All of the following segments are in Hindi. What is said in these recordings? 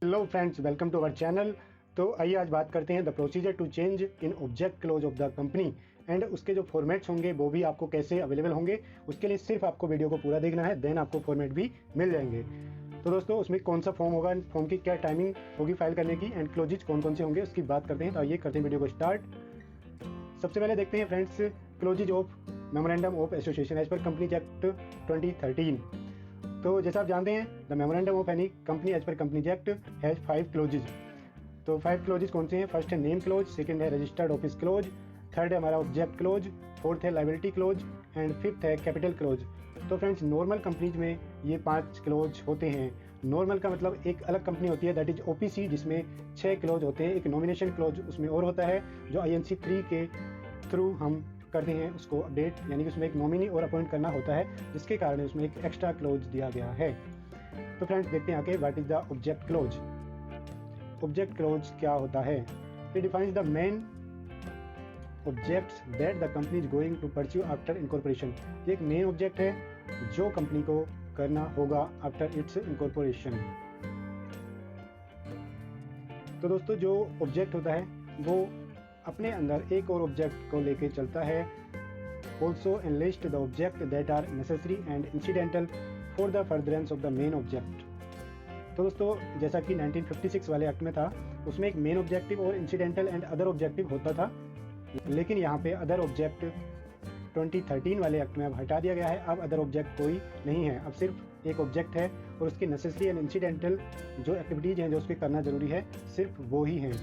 Hello friends, welcome to our channel. तो आइए आज बात करते हैं the procedure to change in object clause of the company and उसके जो फॉर्मेट्स होंगे वो भी आपको कैसे अवेलेबल होंगे। उसके लिए सिर्फ आपको वीडियो को पूरा देखना है, देन आपको फॉर्मेट भी मिल जाएंगे। तो दोस्तों, उसमें कौन सा फॉर्म होगा, फॉर्म की क्या टाइमिंग होगी फाइल करने की एंड क्लोजेज कौन कौन से होंगे उसकी बात करते हैं। तो आइए करते हैं वीडियो को स्टार्ट। सबसे पहले देखते हैं friends clauses of memorandum of association as per companies act 2013। तो जैसा आप जानते हैं, the memorandum of any company as per companies act has 5 clauses. तो 5 क्लोजेज कौन से हैं? फर्स्ट है नेम क्लोज, सेकंड है रजिस्टर्ड ऑफिस क्लोज, थर्ड है हमारा ऑब्जेक्ट क्लोज, फोर्थ है लायबिलिटी क्लोज एंड फिफ्थ है कैपिटल क्लोज। तो फ्रेंड्स, नॉर्मल कंपनीज में ये 5 क्लोज होते हैं। नॉर्मल का मतलब एक अलग कंपनी होती है, दैट इज ओपीसी, जिसमें 6 क्लोज होते हैं। एक नॉमिनेशन क्लोज उसमें और होता है जो INC 3 के थ्रू हम करते हैं उसको अपडेट, यानी कि उसमें एक नॉमिनी और अपॉइंट करना होता है, जिसके कारण उसमें एक एक्स्ट्रा क्लोज दिया गया है। तो फ्रेंड्स, देखते हैं आगे what is the object clause. Object clause क्या होता है? It defines the main objects that the company is going to pursue after incorporation. ये एक मेन ऑब्जेक्ट है जो कंपनी को करना होगा आफ्टर इट्स इनकॉर्पोरेशन। तो दोस्तों, जो ऑब्जेक्ट होता है वो अपने अंदर एक और ऑब्जेक्ट को लेके चलता है। Also enlist the object that are necessary and incidental for the furtherance of the main object. तो दोस्तों, जैसा कि 1956 वाले एक्ट में था, उसमें एक मेन ऑब्जेक्टिव और इंसिडेंटल एंड अदर ऑब्जेक्टिव होता था, लेकिन यहाँ पे अदर ऑब्जेक्ट 2013 वाले एक्ट में अब हटा दिया गया है। अब अदर ऑब्जेक्ट कोई नहीं है, अब सिर्फ एक ऑब्जेक्ट है और उसकी नेसेसरी एंड इंसिडेंटल जो एक्टिविटीज़ हैं जो उसके करना जरूरी है, सिर्फ वो ही हैं।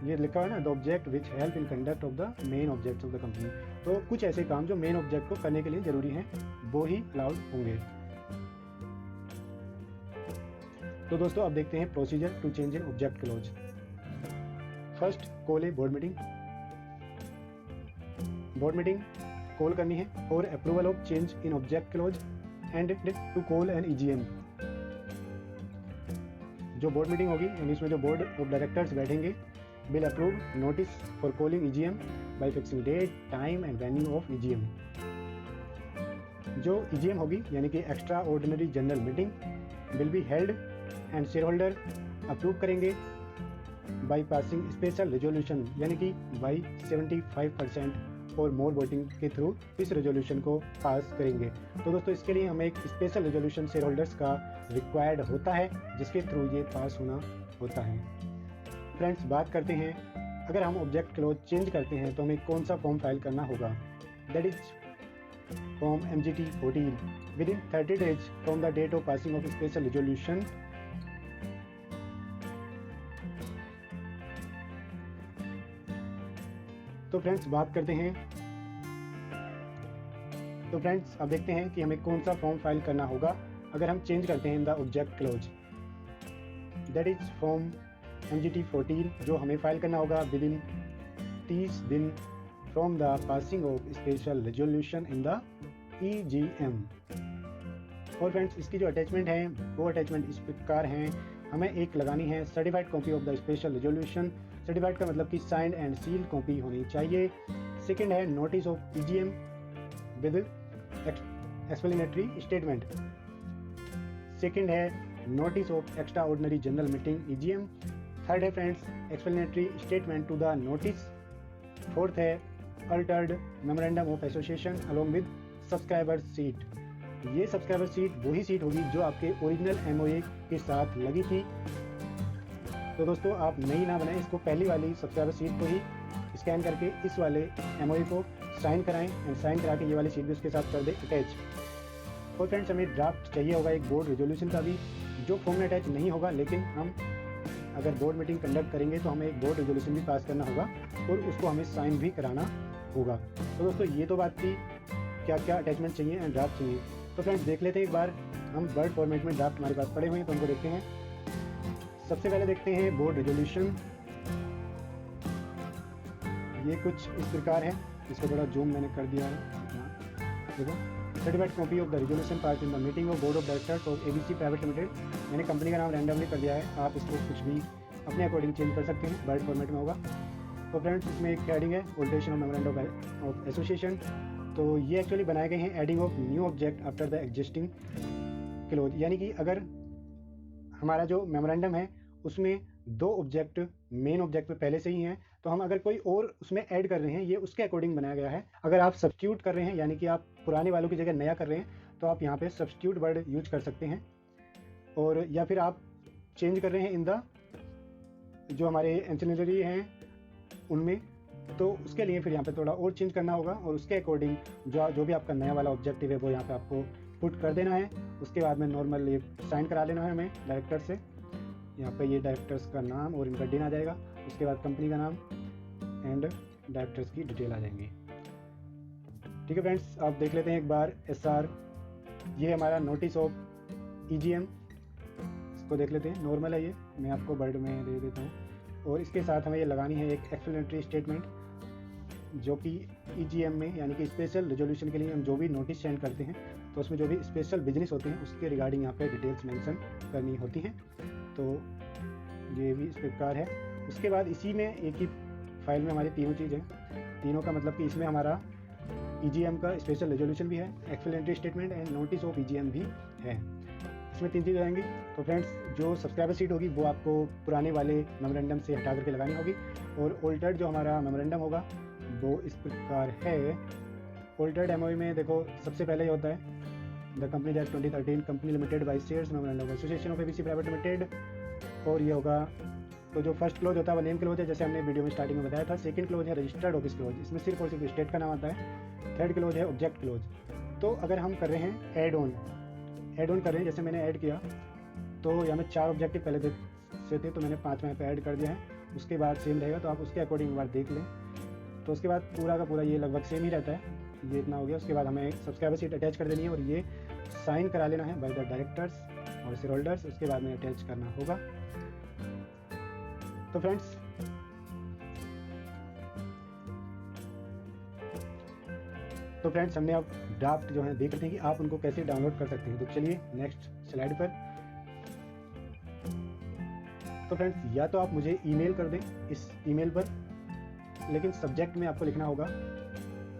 ये लिखा है ना, the object which help in conduct of the main objects of the company. तो कुछ ऐसे काम जो मेन ऑब्जेक्ट को करने के लिए जरूरी हैं, वो ही अलाउड होंगे। तो दोस्तों, अब देखते हैं procedure to change in object clause. First, call a board meeting. Board meeting call करनी है और approval of change in object clause and to call an EGM। जो बोर्ड मीटिंग होगी, यानी इसमें जो बोर्ड ऑफ डायरेक्टर्स बैठेंगे, will approve notice for calling EGM by fixing date, time and venue of EGM। जो EGM होगी, यानी कि extra ordinary general meeting, will be held and shareholder approve करेंगे by passing स्पेशल रेजोल्यूशन, यानी कि by 75% और मोर वोटिंग के थ्रू इस रेजोल्यूशन को पास करेंगे। तो दोस्तों, इसके लिए हमें एक स्पेशल रेजोल्यूशन शेयर होल्डर्स का रिक्वायर्ड होता है, जिसके थ्रू ये पास होना होता है। फ्रेंड्स, बात करते हैं अगर हम ऑब्जेक्ट क्लोज चेंज करते हैं तो हमें कौन सा फॉर्म फाइल करना होगा। That is form MGT 14 within 30 days from the date of passing of special resolution. तो फ्रेंड्स, बात करते हैं। तो फ्रेंड्स, अब देखते हैं कि हमें कौन सा फॉर्म फाइल करना होगा अगर हम चेंज करते हैं the object close. That is form MGT 14, जो हमें फाइल करना होगा विद इन 30 दिन from the passing of special resolution in the EGM। और फ्रेंड्स, इसकी जो अटैचमेंट है वो अटैचमेंट इस प्रकार हैं। हमें एक लगानी है certified copy of the special resolution. Certified का मतलब कि साइंड एंड सील कॉपी होनी चाहिए। सेकंड है notice of EGM with explanatory statement. Second है notice of extra ordinary general meeting EGM। Third है friends explanatory statement to the notice. Fourth है altered memorandum of association along with subscriber sheet. ये सब्सक्राइबर सीट वही सीट होगी जो आपके ओरिजिनल MOA के साथ लगी थी। तो दोस्तों, आप नई ना बनाएं, इसको पहली वाली सब्सक्राइबर सीट को ही स्कैन करके इस वाले MOA को साइन कराएं एंड साइन करा के ये वाली सीट भी उसके साथ कर दें अटैच। और फ्रेंड्स, हमें ड्राफ्ट चाहिए होगा एक बोर्ड रेजोल्यूशन का भी, जो फॉर्म में अटैच नहीं होगा, लेकिन हम अगर बोर्ड मीटिंग कंडक्ट करेंगे तो हमें एक बोर्ड रेजोल्यूशन भी पास करना होगा और उसको हमें साइन भी कराना होगा। तो दोस्तों, ये तो बात थी क्या क्या अटैचमेंट चाहिए एंड ड्राफ्ट चाहिए। तो फ्रेंड्स, देख लेते हैं एक बार। हम वर्ड फॉर्मेट में ड्राफ्ट हमारे पास पड़े हुए हैं, तो उनको देखते हैं। सबसे पहले देखते हैं बोर्ड रेजोल्यूशन। ये कुछ इस प्रकार है, इसको थोड़ा जूम मैंने कर दिया है। देखो, certified copy of the resolution pass in the meeting of board of directors of ABC private limited. मैंने कंपनी का नाम रैंडमली कर दिया है, आप इसको कुछ भी अपने अकॉर्डिंग चेंज कर सकते हैं, वर्ड फॉर्मेट में होगा। तो फ्रेंड्स, इसमें एक हेडिंग है alteration of memorandum of association. तो ये एक्चुअली बनाए गए हैं adding of new object after the existing close, यानी कि अगर हमारा जो मेमोरेंडम है उसमें 2 ऑब्जेक्ट मेन ऑब्जेक्ट में पहले से ही हैं, तो हम अगर कोई और उसमें ऐड कर रहे हैं, ये उसके अकॉर्डिंग बनाया गया है। अगर आप सब्स्टिट्यूट कर रहे हैं, यानी कि आप पुराने वालों की जगह नया कर रहे हैं, तो आप यहाँ पे सब्स्टिट्यूट वर्ड यूज कर सकते हैं। और या फिर आप चेंज कर रहे हैं इन द जो हमारे एंसिलरी हैं उनमें, तो उसके लिए फिर यहाँ पे थोड़ा और चेंज करना होगा, और उसके अकॉर्डिंग जो भी आपका नया वाला ऑब्जेक्टिव है वो यहाँ पे आपको पुट कर देना है। उसके बाद में नॉर्मल ये साइन करा लेना है हमें डायरेक्टर से। यहाँ पे ये डायरेक्टर्स का नाम और इनका दिन आ जाएगा, उसके बाद कंपनी का नाम एंड डायरेक्टर्स की डिटेल आ जाएंगी। ठीक है फ्रेंड्स, आप देख लेते हैं एक बार SR, ये हमारा नोटिस ऑफ EGM, इसको देख लेते हैं। नॉर्मल है ये, मैं आपको वर्ड में दे देता हूँ। और इसके साथ हमें ये लगानी है एक एक्सप्लेनेटरी स्टेटमेंट, जो कि EGM में यानी कि स्पेशल रेजोल्यूशन के लिए हम जो भी नोटिस सेंड करते हैं, तो उसमें जो भी स्पेशल बिजनेस होते हैं उसके रिगार्डिंग यहाँ पे डिटेल्स मेंशन करनी होती हैं। तो ये भी इस प्रकार है। उसके बाद इसी में एक ही फाइल में हमारी तीनों चीज़ हैं। तीनों का मतलब कि इसमें हमारा EGM का स्पेशल रेजोल्यूशन भी है, explanatory statement and notice of EGM भी है। इसमें 3 चीज़ रहेंगी। तो फ्रेंड्स, जो सब्सक्राइबर शीट होगी वो आपको पुराने वाले मेमोरेंडम से हटा करके लगानी होगी, और ऑल्टर्ड जो हमारा मेमोरेंडम होगा वो इस प्रकार है। ऑल्टर्ड MOU में देखो सबसे पहले ये होता है the company that 2013 company limited by shares memorandum association of ABC private limited, और ये होगा। तो जो फर्स्ट क्लोज होता है वो नेम क्लोज है, जैसे हमने वीडियो में स्टार्टिंग में बताया था। सेकंड क्लोज है रजिस्टर्ड ऑफिस क्लोज, इसमें सिर्फ और सिर्फ स्टेट का नाम आता है। थर्ड क्लोज है ऑब्जेक्ट क्लोज। तो अगर हम कर रहे हैं ऐड ऑन कर रहे हैं, जैसे मैंने ऐड किया, तो यहाँ में 4 ऑब्जेक्टिव पहले से थे, तो मैंने 5 यहाँ पे ऐड कर दिया है। उसके बाद सेम रहेगा, तो आप उसके अकॉर्डिंग एक बार देख लें। तो उसके बाद पूरा का पूरा ये लगभग सेम ही रहता है। ये इतना हो गया। उसके बाद हमें सब्सक्राइबर शीट अटैच कर देनी है, और ये साइन करा लेना है बाय द डायरेक्टर्स और शेयर होल्डर्स। उसके बाद में अटैच करना होगा। तो फ्रेंड्स हमने अब ड्राफ्ट जो है देख रहे हैं कि आप उनको कैसे डाउनलोड कर सकते हैं। तो चलिए नेक्स्ट स्लाइड पर। तो फ्रेंड्स, या तो आप मुझे ईमेल कर दें इस ईमेल पर, लेकिन सब्जेक्ट में आपको लिखना होगा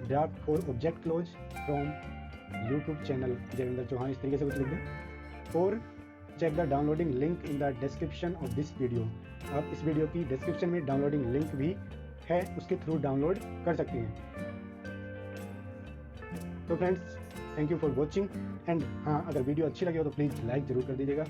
draft for object clause from YouTube channel Devendra Chauhan, इस तरीके से कुछ लिख दें। और check the downloading link in the description of this video. आप इस वीडियो की डिस्क्रिप्शन में डाउनलोडिंग लिंक भी है, उसके थ्रू डाउनलोड कर सकते हैं। तो friends, thank you for watching and हाँ, अगर वीडियो अच्छी लगी हो तो प्लीज़ लाइक ज़रूर कर दीजिएगा।